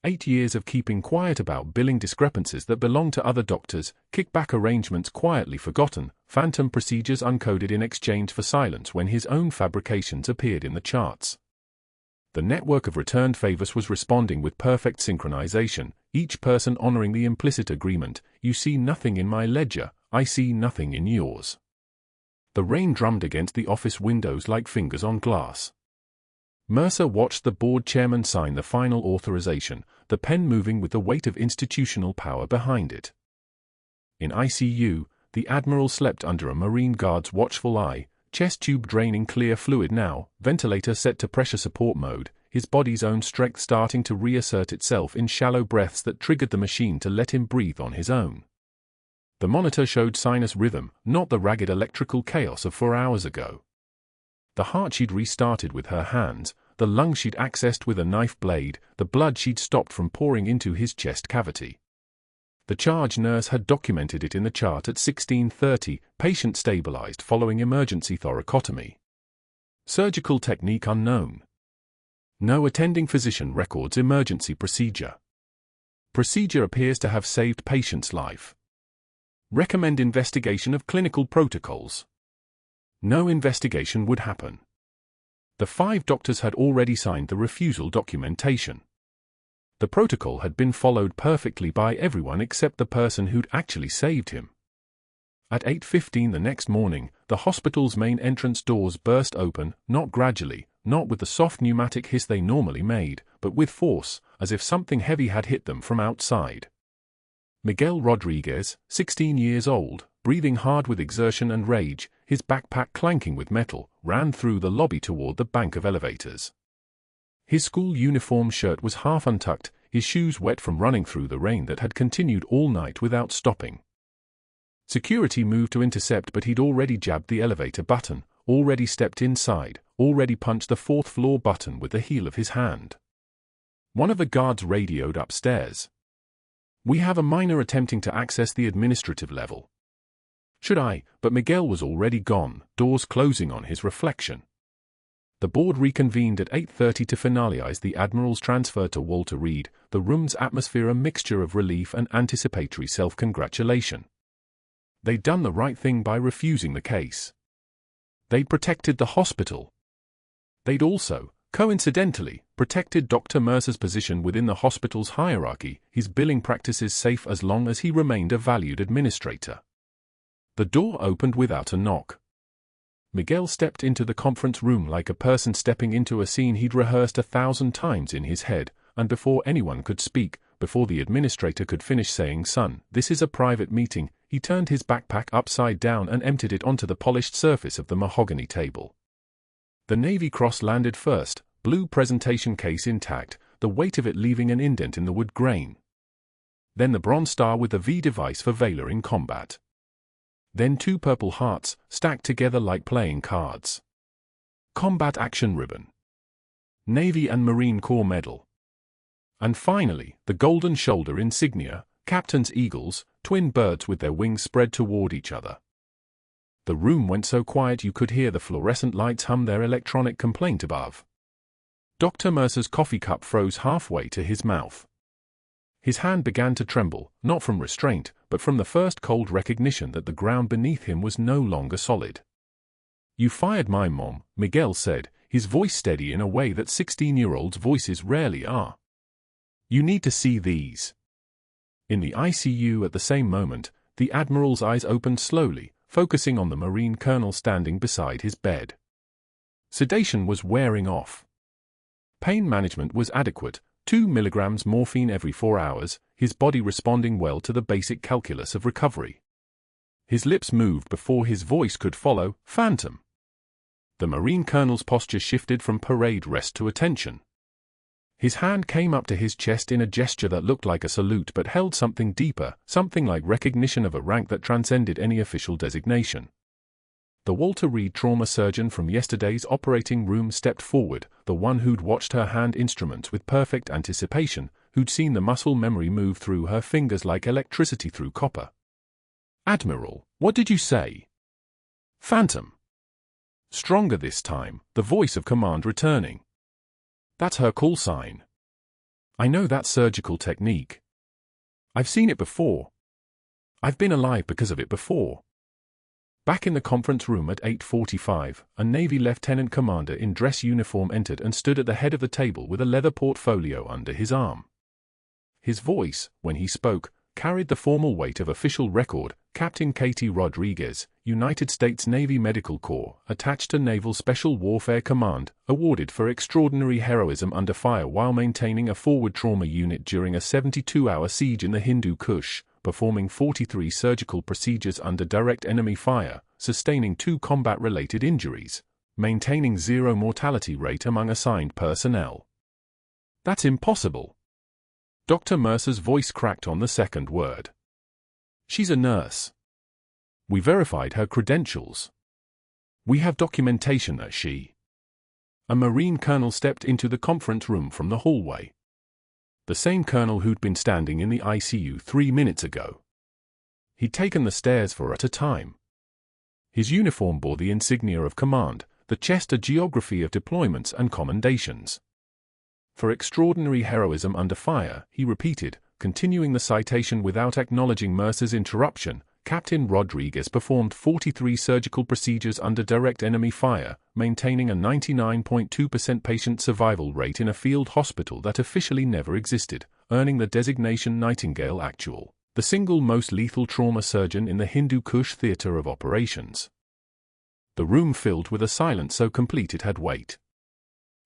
8 years of keeping quiet about billing discrepancies that belonged to other doctors, kickback arrangements quietly forgotten, phantom procedures uncoded in exchange for silence when his own fabrications appeared in the charts. The network of returned favors was responding with perfect synchronization, each person honoring the implicit agreement, "You see nothing in my ledger, I see nothing in yours." The rain drummed against the office windows like fingers on glass. Mercer watched the board chairman sign the final authorization, the pen moving with the weight of institutional power behind it. In ICU, the Admiral slept under a Marine guard's watchful eye, chest tube draining clear fluid now, ventilator set to pressure support mode, his body's own strength starting to reassert itself in shallow breaths that triggered the machine to let him breathe on his own. The monitor showed sinus rhythm, not the ragged electrical chaos of 4 hours ago. The heart she'd restarted with her hands, the lungs she'd accessed with a knife blade, the blood she'd stopped from pouring into his chest cavity. The charge nurse had documented it in the chart at 16:30, patient stabilized following emergency thoracotomy. Surgical technique unknown. No attending physician records emergency procedure. Procedure appears to have saved patient's life. Recommend investigation of clinical protocols. No investigation would happen. The 5 doctors had already signed the refusal documentation. The protocol had been followed perfectly by everyone except the person who'd actually saved him. At 8:15 the next morning, the hospital's main entrance doors burst open, not gradually, not with the soft pneumatic hiss they normally made, but with force, as if something heavy had hit them from outside. Miguel Rodriguez, 16 years old, breathing hard with exertion and rage, his backpack clanking with metal, ran through the lobby toward the bank of elevators. His school uniform shirt was half untucked, his shoes wet from running through the rain that had continued all night without stopping. Security moved to intercept, but he'd already jabbed the elevator button, already stepped inside, already punched the 4th floor button with the heel of his hand. One of the guards radioed upstairs. "We have a miner attempting to access the administrative level." Should I? But Miguel was already gone, doors closing on his reflection. The board reconvened at 8:30 to finalize the Admiral's transfer to Walter Reed, the room's atmosphere a mixture of relief and anticipatory self-congratulation. They'd done the right thing by refusing the case. They'd protected the hospital. They'd also, coincidentally, protected Dr. Mercer's position within the hospital's hierarchy, his billing practices safe as long as he remained a valued administrator. The door opened without a knock. Miguel stepped into the conference room like a person stepping into a scene he'd rehearsed 1,000 times in his head, and before anyone could speak, before the administrator could finish saying, "Son, this is a private meeting," he turned his backpack upside down and emptied it onto the polished surface of the mahogany table. The Navy Cross landed first, blue presentation case intact, the weight of it leaving an indent in the wood grain. Then the Bronze Star with the V device for Valor in combat. Then 2 Purple Hearts, stacked together like playing cards. Combat Action Ribbon. Navy and Marine Corps Medal. And finally, the Golden Shoulder insignia, Captain's Eagles, twin birds with their wings spread toward each other. The room went so quiet you could hear the fluorescent lights hum their electronic complaint above. Dr. Mercer's coffee cup froze halfway to his mouth. His hand began to tremble, not from restraint, but from the first cold recognition that the ground beneath him was no longer solid. "You fired my mom," Miguel said, his voice steady in a way that 16-year-olds' voices rarely are. "You need to see these." In the ICU at the same moment, the Admiral's eyes opened slowly, focusing on the Marine colonel standing beside his bed. Sedation was wearing off. Pain management was adequate, 2 milligrams morphine every 4 hours, his body responding well to the basic calculus of recovery. His lips moved before his voice could follow, "Phantom." The Marine colonel's posture shifted from parade rest to attention. His hand came up to his chest in a gesture that looked like a salute but held something deeper, something like recognition of a rank that transcended any official designation. The Walter Reed trauma surgeon from yesterday's operating room stepped forward, the one who'd watched her hand instruments with perfect anticipation, who'd seen the muscle memory move through her fingers like electricity through copper. "Admiral, what did you say?" "Phantom." Stronger this time, the voice of command returning. That's her call sign. I know that surgical technique. I've seen it before. I've been alive because of it before. Back in the conference room at 8:45, a Navy lieutenant commander in dress uniform entered and stood at the head of the table with a leather portfolio under his arm. His voice, when he spoke, carried the formal weight of official record. Captain Katie Rodriguez, United States Navy Medical Corps, attached to Naval Special Warfare Command, awarded for extraordinary heroism under fire while maintaining a forward trauma unit during a 72-hour siege in the Hindu Kush, performing 43 surgical procedures under direct enemy fire, sustaining 2 combat-related injuries, maintaining 0 mortality rate among assigned personnel. That's impossible. Dr. Mercer's voice cracked on the second word. She's a nurse. We verified her credentials. We have documentation that she... A Marine colonel stepped into the conference room from the hallway. The same colonel who'd been standing in the ICU 3 minutes ago. He'd taken the stairs for at a time. His uniform bore the insignia of command, the chest a geography of deployments and commendations. For extraordinary heroism under fire, he repeated, continuing the citation without acknowledging Mercer's interruption. Captain Rodriguez performed 43 surgical procedures under direct enemy fire, maintaining a 99.2% patient survival rate in a field hospital that officially never existed, earning the designation Nightingale Actual, the single most lethal trauma surgeon in the Hindu Kush theater of operations. The room filled with a silence so complete it had weight.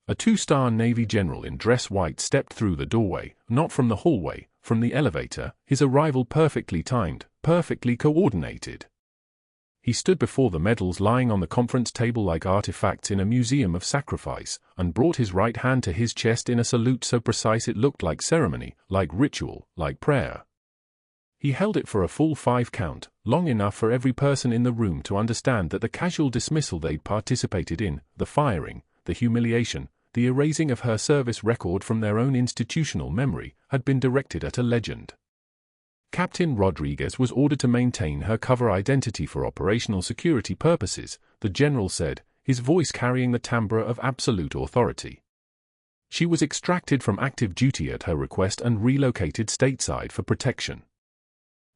A 2-star Navy general in dress white stepped through the doorway, not from the hallway, from the elevator, his arrival perfectly timed, perfectly coordinated. He stood before the medals lying on the conference table like artifacts in a museum of sacrifice, and brought his right hand to his chest in a salute so precise it looked like ceremony, like ritual, like prayer. He held it for a full 5 count, long enough for every person in the room to understand that the casual dismissal they'd participated in, the firing, the humiliation, the erasing of her service record from their own institutional memory, had been directed at a legend. Captain Rodriguez was ordered to maintain her cover identity for operational security purposes, the general said, his voice carrying the timbre of absolute authority. She was extracted from active duty at her request and relocated stateside for protection.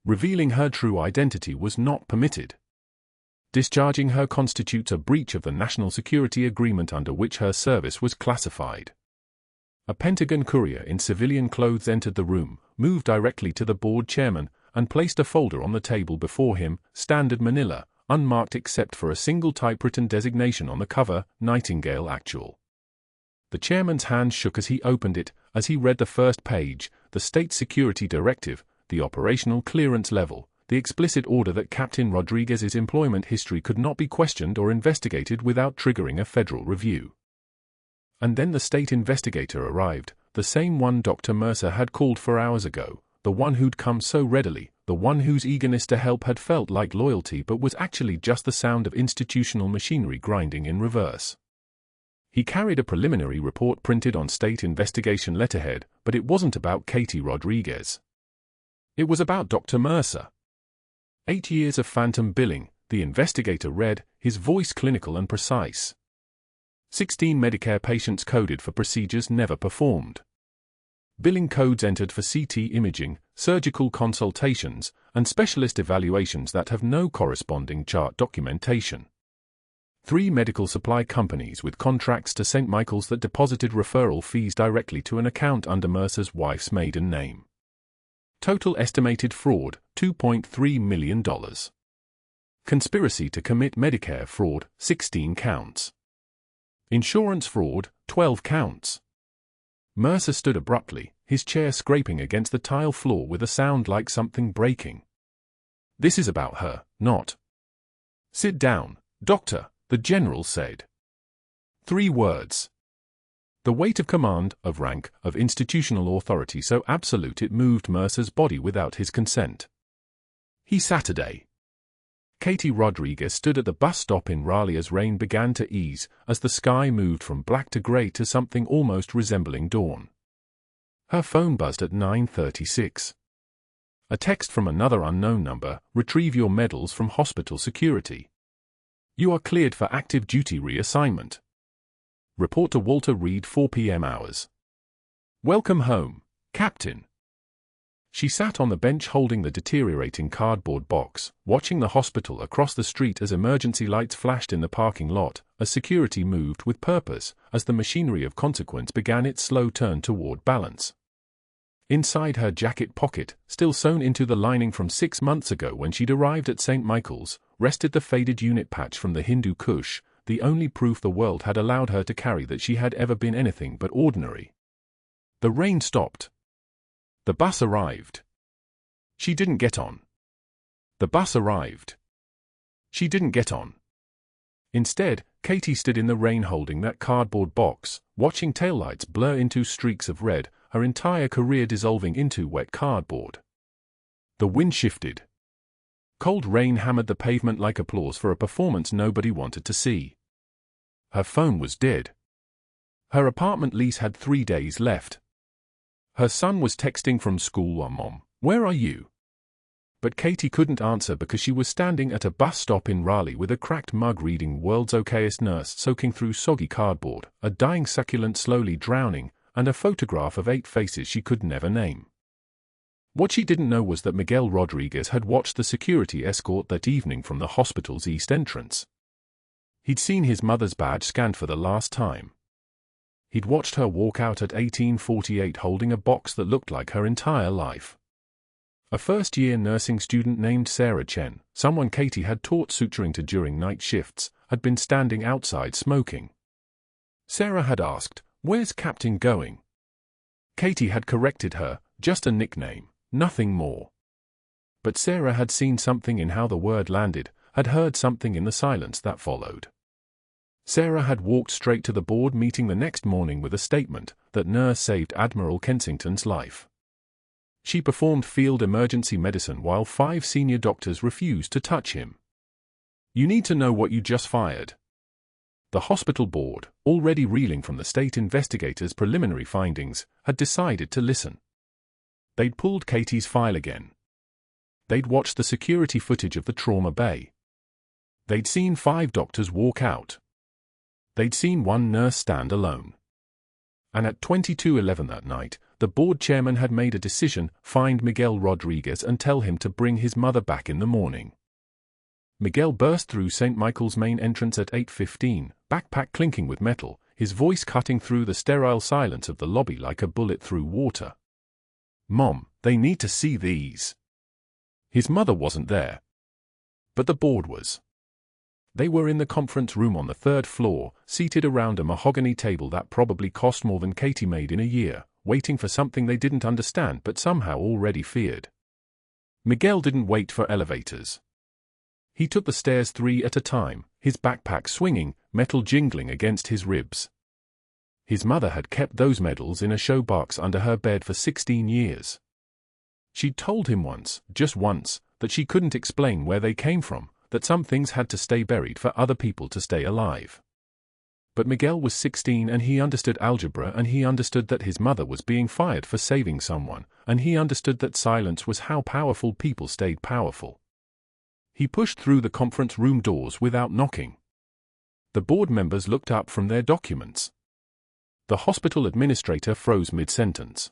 Revealing her true identity was not permitted. Discharging her constitutes a breach of the national security agreement under which her service was classified. A Pentagon courier in civilian clothes entered the room, moved directly to the board chairman, and placed a folder on the table before him, standard manila, unmarked except for a single typewritten designation on the cover, Nightingale Actual. The chairman's hand shook as he opened it, as he read the first page, the State Security Directive, the operational clearance level, the explicit order that Captain Rodriguez's employment history could not be questioned or investigated without triggering a federal review. And then the state investigator arrived, the same one Dr. Mercer had called for hours ago, the one who'd come so readily, the one whose eagerness to help had felt like loyalty but was actually just the sound of institutional machinery grinding in reverse. He carried a preliminary report printed on state investigation letterhead, but it wasn't about Katie Rodriguez. It was about Dr. Mercer. 8 years of phantom billing, the investigator read, his voice clinical and precise. 16 Medicare patients coded for procedures never performed. Billing codes entered for CT imaging, surgical consultations, and specialist evaluations that have no corresponding chart documentation. 3 medical supply companies with contracts to St. Michael's that deposited referral fees directly to an account under Mercer's wife's maiden name. Total estimated fraud, $2.3 million. Conspiracy to commit Medicare fraud, 16 counts. Insurance fraud, 12 counts. Mercer stood abruptly, his chair scraping against the tile floor with a sound like something breaking. This is about her, not. Sit down, doctor, the general said. 3 words. The weight of command, of rank, of institutional authority so absolute it moved Mercer's body without his consent. He Saturday. Katie Rodriguez stood at the bus stop in Raleigh as rain began to ease, as the sky moved from black to grey to something almost resembling dawn. Her phone buzzed at 9:36. A text from another unknown number, retrieve your medals from hospital security. You are cleared for active duty reassignment. Report to Walter Reed 4 p.m. hours. Welcome home, Captain. She sat on the bench holding the deteriorating cardboard box, watching the hospital across the street as emergency lights flashed in the parking lot, as security moved with purpose, as the machinery of consequence began its slow turn toward balance. Inside her jacket pocket, still sewn into the lining from 6 months ago when she'd arrived at St. Michael's, rested the faded unit patch from the Hindu Kush, the only proof the world had allowed her to carry that she had ever been anything but ordinary. The rain stopped. The bus arrived. She didn't get on. The bus arrived. She didn't get on. Instead, Katie stood in the rain holding that cardboard box, watching taillights blur into streaks of red, her entire career dissolving into wet cardboard. The wind shifted. Cold rain hammered the pavement like applause for a performance nobody wanted to see. Her phone was dead. Her apartment lease had 3 days left. Her son was texting from school, "Mom, where are you?" But Katie couldn't answer because she was standing at a bus stop in Raleigh with a cracked mug reading World's Okayest Nurse soaking through soggy cardboard, a dying succulent slowly drowning, and a photograph of 8 faces she could never name. What she didn't know was that Miguel Rodriguez had watched the security escort that evening from the hospital's east entrance. He'd seen his mother's badge scanned for the last time. He'd watched her walk out at 1848 holding a box that looked like her entire life. A first-year nursing student named Sarah Chen, someone Katie had taught suturing to during night shifts, had been standing outside smoking. Sarah had asked, "Where's Captain going?" Katie had corrected her, "Just a nickname, nothing more." But Sarah had seen something in how the word landed, had heard something in the silence that followed. Sarah had walked straight to the board meeting the next morning with a statement that nurse saved Admiral Kensington's life. She performed field emergency medicine while 5 senior doctors refused to touch him. You need to know what you just fired. The hospital board, already reeling from the state investigators' preliminary findings, had decided to listen. They'd pulled Katie's file again. They'd watched the security footage of the trauma bay. They'd seen 5 doctors walk out. They'd seen 1 nurse stand alone. And at 22:11 that night, the board chairman had made a decision: find Miguel Rodriguez and tell him to bring his mother back in the morning. Miguel burst through St. Michael's main entrance at 8:15, backpack clinking with metal, his voice cutting through the sterile silence of the lobby like a bullet through water. "Mom, they need to see these." His mother wasn't there. But the board was. They were in the conference room on the 3rd floor, seated around a mahogany table that probably cost more than Katie made in a year, waiting for something they didn't understand but somehow already feared. Miguel didn't wait for elevators. He took the stairs 3 at a time, his backpack swinging, metal jingling against his ribs. His mother had kept those medals in a showbox under her bed for 16 years. She'd told him once, just once, that she couldn't explain where they came from, that some things had to stay buried for other people to stay alive. But Miguel was 16 and he understood algebra, and he understood that his mother was being fired for saving someone, and he understood that silence was how powerful people stayed powerful. He pushed through the conference room doors without knocking. The board members looked up from their documents. The hospital administrator froze mid-sentence.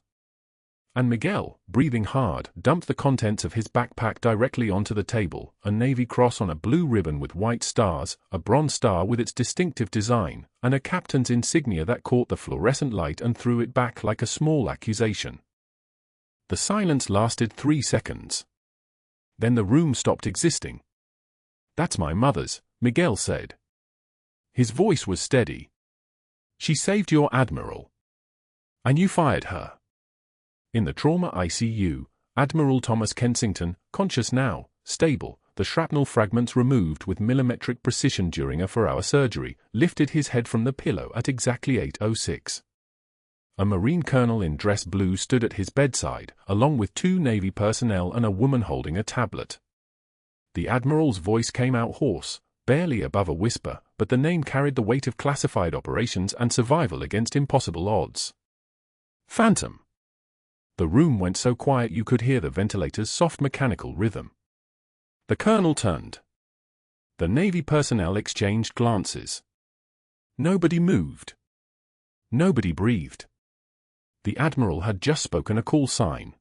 And Miguel, breathing hard, dumped the contents of his backpack directly onto the table, a navy cross on a blue ribbon with white stars, a bronze star with its distinctive design, and a captain's insignia that caught the fluorescent light and threw it back like a small accusation. The silence lasted 3 seconds. Then the room stopped existing. "That's my mother's," Miguel said. His voice was steady. "She saved your Admiral. And you fired her." In the trauma ICU, Admiral Thomas Kensington, conscious now, stable, the shrapnel fragments removed with millimetric precision during a 4-hour surgery, lifted his head from the pillow at exactly 8:06. A Marine colonel in dress blue stood at his bedside, along with 2 Navy personnel and a woman holding a tablet. The Admiral's voice came out hoarse, barely above a whisper, but the name carried the weight of classified operations and survival against impossible odds. "Phantom." The room went so quiet you could hear the ventilator's soft mechanical rhythm. The colonel turned. The Navy personnel exchanged glances. Nobody moved. Nobody breathed. The Admiral had just spoken a call sign.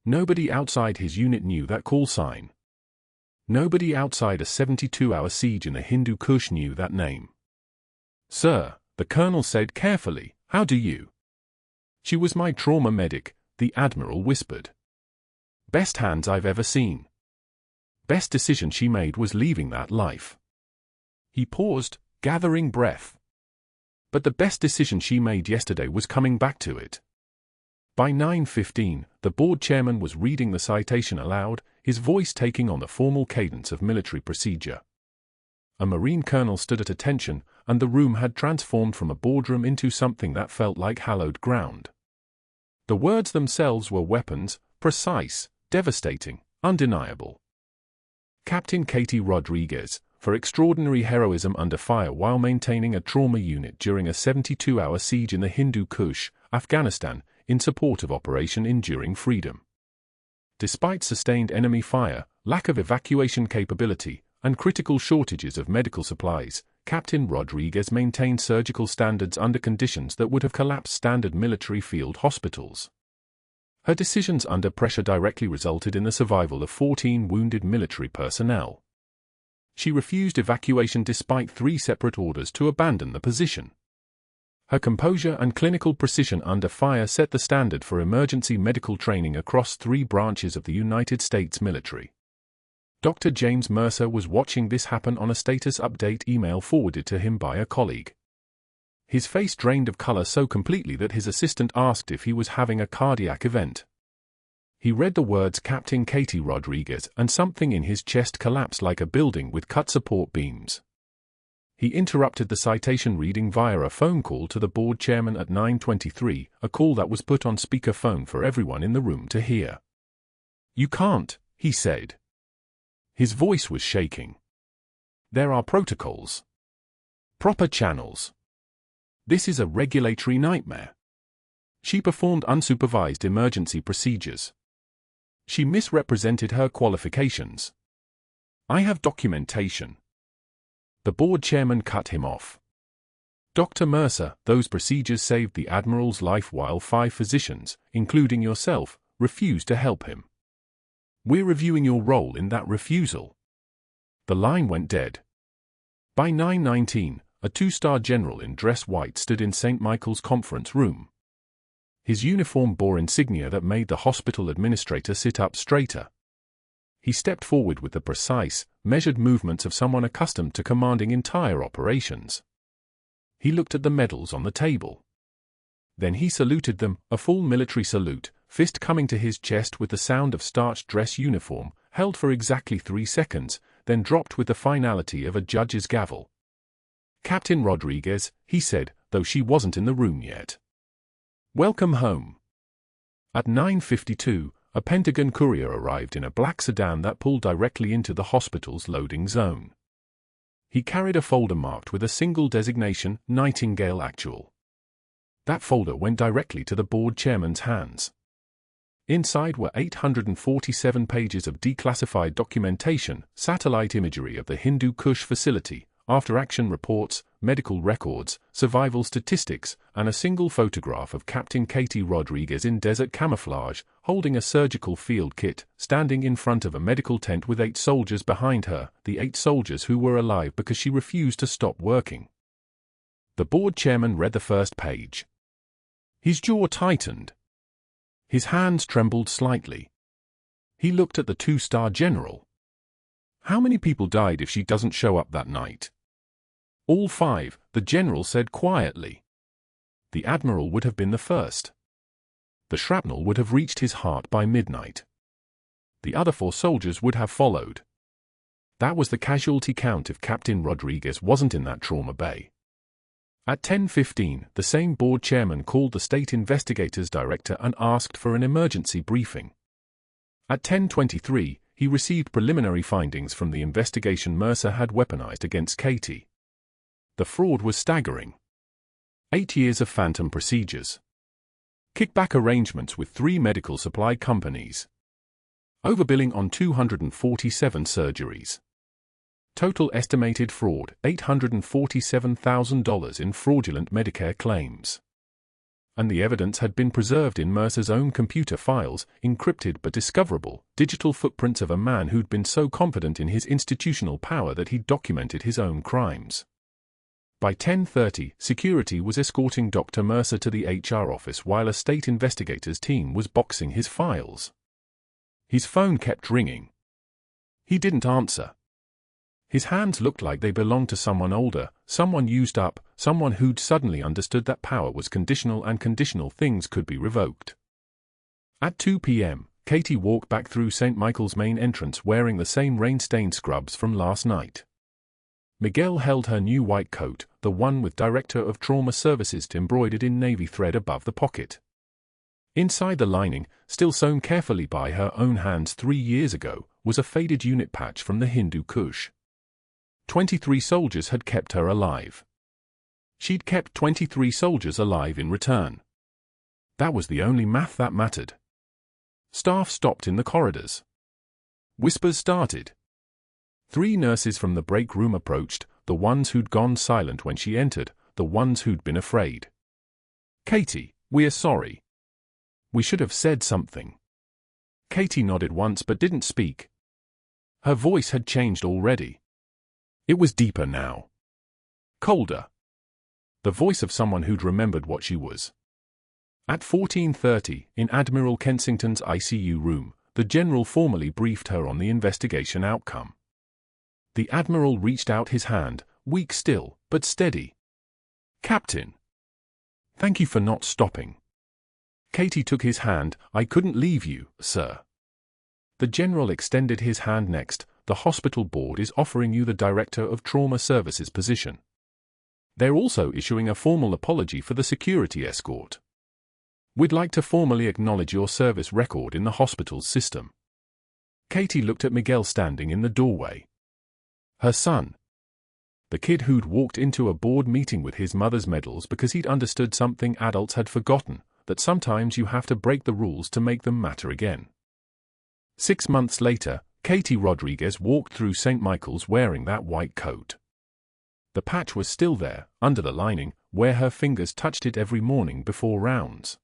Nobody outside his unit knew that call sign. Nobody outside a 72-hour siege in the Hindu Kush knew that name. "Sir," the colonel said carefully, "how do you?" "She was my trauma medic," the Admiral whispered. "Best hands I've ever seen. Best decision she made was leaving that life." He paused, gathering breath. "But the best decision she made yesterday was coming back to it." By 9:15, the board chairman was reading the citation aloud, his voice taking on the formal cadence of military procedure. A Marine colonel stood at attention, and the room had transformed from a boardroom into something that felt like hallowed ground. The words themselves were weapons, precise, devastating, undeniable. Captain Katie Rodriguez, for extraordinary heroism under fire while maintaining a trauma unit during a 72-hour siege in the Hindu Kush, Afghanistan, in support of Operation Enduring Freedom. Despite sustained enemy fire, lack of evacuation capability, and critical shortages of medical supplies, Captain Rodriguez maintained surgical standards under conditions that would have collapsed standard military field hospitals. Her decisions under pressure directly resulted in the survival of 14 wounded military personnel. She refused evacuation despite 3 separate orders to abandon the position. Her composure and clinical precision under fire set the standard for emergency medical training across 3 branches of the United States military. Dr. James Mercer was watching this happen on a status update email forwarded to him by a colleague. His face drained of color so completely that his assistant asked if he was having a cardiac event. He read the words Captain Katie Rodriguez, and something in his chest collapsed like a building with cut support beams. He interrupted the citation reading via a phone call to the board chairman at 9:23, a call that was put on speakerphone for everyone in the room to hear. "You can't," he said. His voice was shaking. "There are protocols. Proper channels. This is a regulatory nightmare." She performed unsupervised emergency procedures. She misrepresented her qualifications. "I have documentation." The board chairman cut him off. "Dr. Mercer, those procedures saved the Admiral's life while 5 physicians, including yourself, refused to help him. We're reviewing your role in that refusal." The line went dead. By 9:19, a 2-star general in dress white stood in St. Michael's conference room. His uniform bore insignia that made the hospital administrator sit up straighter. He stepped forward with the precise, measured movements of someone accustomed to commanding entire operations. He looked at the medals on the table. Then he saluted them, a full military salute, fist coming to his chest with the sound of starched dress uniform, held for exactly 3 seconds, then dropped with the finality of a judge's gavel. "Captain Rodriguez," he said, though she wasn't in the room yet. "Welcome home." At 9:52, a Pentagon courier arrived in a black sedan that pulled directly into the hospital's loading zone. He carried a folder marked with a single designation, Nightingale Actual. That folder went directly to the board chairman's hands. Inside were 847 pages of declassified documentation, satellite imagery of the Hindu Kush facility, after-action reports, medical records, survival statistics, and a single photograph of Captain Katie Rodriguez in desert camouflage, holding a surgical field kit, standing in front of a medical tent with 8 soldiers behind her, the 8 soldiers who were alive because she refused to stop working. The board chairman read the first page. His jaw tightened. His hands trembled slightly. He looked at the 2-star general. "How many people died if she doesn't show up that night?" "All 5, the general said quietly. The Admiral would have been the first. The shrapnel would have reached his heart by midnight. The other 4 soldiers would have followed. That was the casualty count if Captain Rodriguez wasn't in that trauma bay." At 10:15, the same board chairman called the state investigators director and asked for an emergency briefing. At 10:23, he received preliminary findings from the investigation Mercer had weaponized against Katie. The fraud was staggering. 8 years of phantom procedures. Kickback arrangements with 3 medical supply companies. Overbilling on 247 surgeries. Total estimated fraud, $847,000 in fraudulent Medicare claims. And the evidence had been preserved in Mercer's own computer files, encrypted but discoverable, digital footprints of a man who'd been so confident in his institutional power that he'd documented his own crimes. By 10:30, security was escorting Dr. Mercer to the HR office while a state investigators team was boxing his files. His phone kept ringing. He didn't answer. His hands looked like they belonged to someone older, someone used up, someone who'd suddenly understood that power was conditional and conditional things could be revoked. At 2 p.m., Katie walked back through St. Michael's main entrance wearing the same rain-stained scrubs from last night. Miguel held her new white coat, the one with Director of Trauma Services embroidered in navy thread above the pocket. Inside the lining, still sewn carefully by her own hands 3 years ago, was a faded unit patch from the Hindu Kush. 23 soldiers had kept her alive. She'd kept 23 soldiers alive in return. That was the only math that mattered. Staff stopped in the corridors. Whispers started. 3 nurses from the break room approached, the ones who'd gone silent when she entered, the ones who'd been afraid. "Katie, we're sorry. We should have said something." Katie nodded once but didn't speak. Her voice had changed already. It was deeper now. Colder. The voice of someone who'd remembered what she was. At 14:30, in Admiral Kensington's ICU room, the general formally briefed her on the investigation outcome. The Admiral reached out his hand, weak still, but steady. "Captain. Thank you for not stopping." Katie took his hand. "I couldn't leave you, sir." The general extended his hand next. "The hospital board is offering you the Director of Trauma Services position. They're also issuing a formal apology for the security escort. We'd like to formally acknowledge your service record in the hospital's system." Katie looked at Miguel standing in the doorway. Her son. The kid who'd walked into a board meeting with his mother's medals because he'd understood something adults had forgotten, that sometimes you have to break the rules to make them matter again. 6 months later, Katie Rodriguez walked through St. Michael's wearing that white coat. The patch was still there, under the lining, where her fingers touched it every morning before rounds.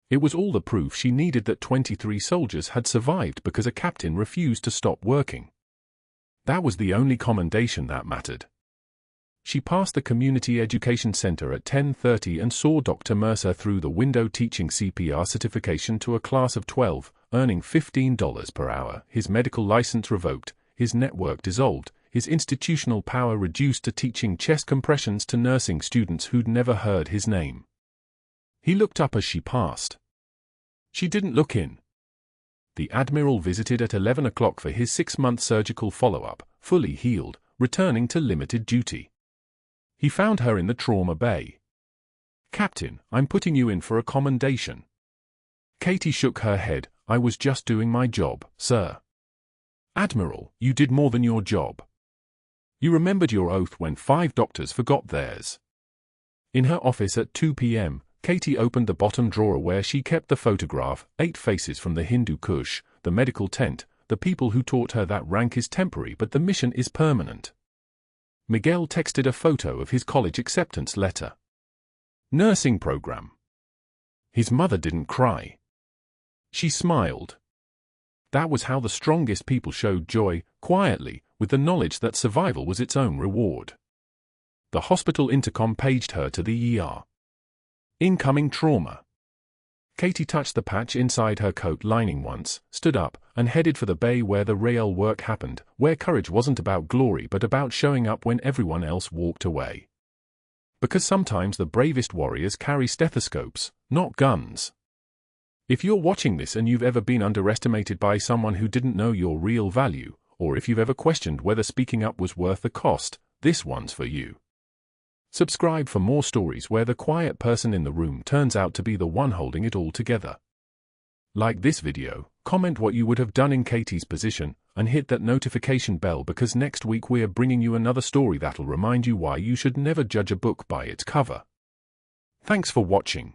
It was all the proof she needed that 23 soldiers had survived because a captain refused to stop working. That was the only commendation that mattered. She passed the Community Education Center at 10:30 and saw Dr. Mercer through the window teaching CPR certification to a class of 12, earning $15 per hour, his medical license revoked, his network dissolved, his institutional power reduced to teaching chest compressions to nursing students who'd never heard his name. He looked up as she passed. She didn't look in. The Admiral visited at 11 o'clock for his 6-month surgical follow-up, fully healed, returning to limited duty. He found her in the trauma bay. "Captain, I'm putting you in for a commendation." Katie shook her head. "I was just doing my job, sir." "Admiral, you did more than your job. You remembered your oath when 5 doctors forgot theirs." In her office at 2 p.m., Katie opened the bottom drawer where she kept the photograph, 8 faces from the Hindu Kush, the medical tent, the people who taught her that rank is temporary but the mission is permanent. Miguel texted a photo of his college acceptance letter. Nursing program. His mother didn't cry. She smiled. That was how the strongest people showed joy, quietly, with the knowledge that survival was its own reward. The hospital intercom paged her to the ER. Incoming trauma. Katie touched the patch inside her coat lining once, stood up, and headed for the bay where the real work happened, where courage wasn't about glory but about showing up when everyone else walked away. Because sometimes the bravest warriors carry stethoscopes, not guns. If you're watching this and you've ever been underestimated by someone who didn't know your real value, or if you've ever questioned whether speaking up was worth the cost, this one's for you. Subscribe for more stories where the quiet person in the room turns out to be the one holding it all together. Like this video, comment what you would have done in Katie's position, and hit that notification bell because next week we're bringing you another story that'll remind you why you should never judge a book by its cover. Thanks for watching.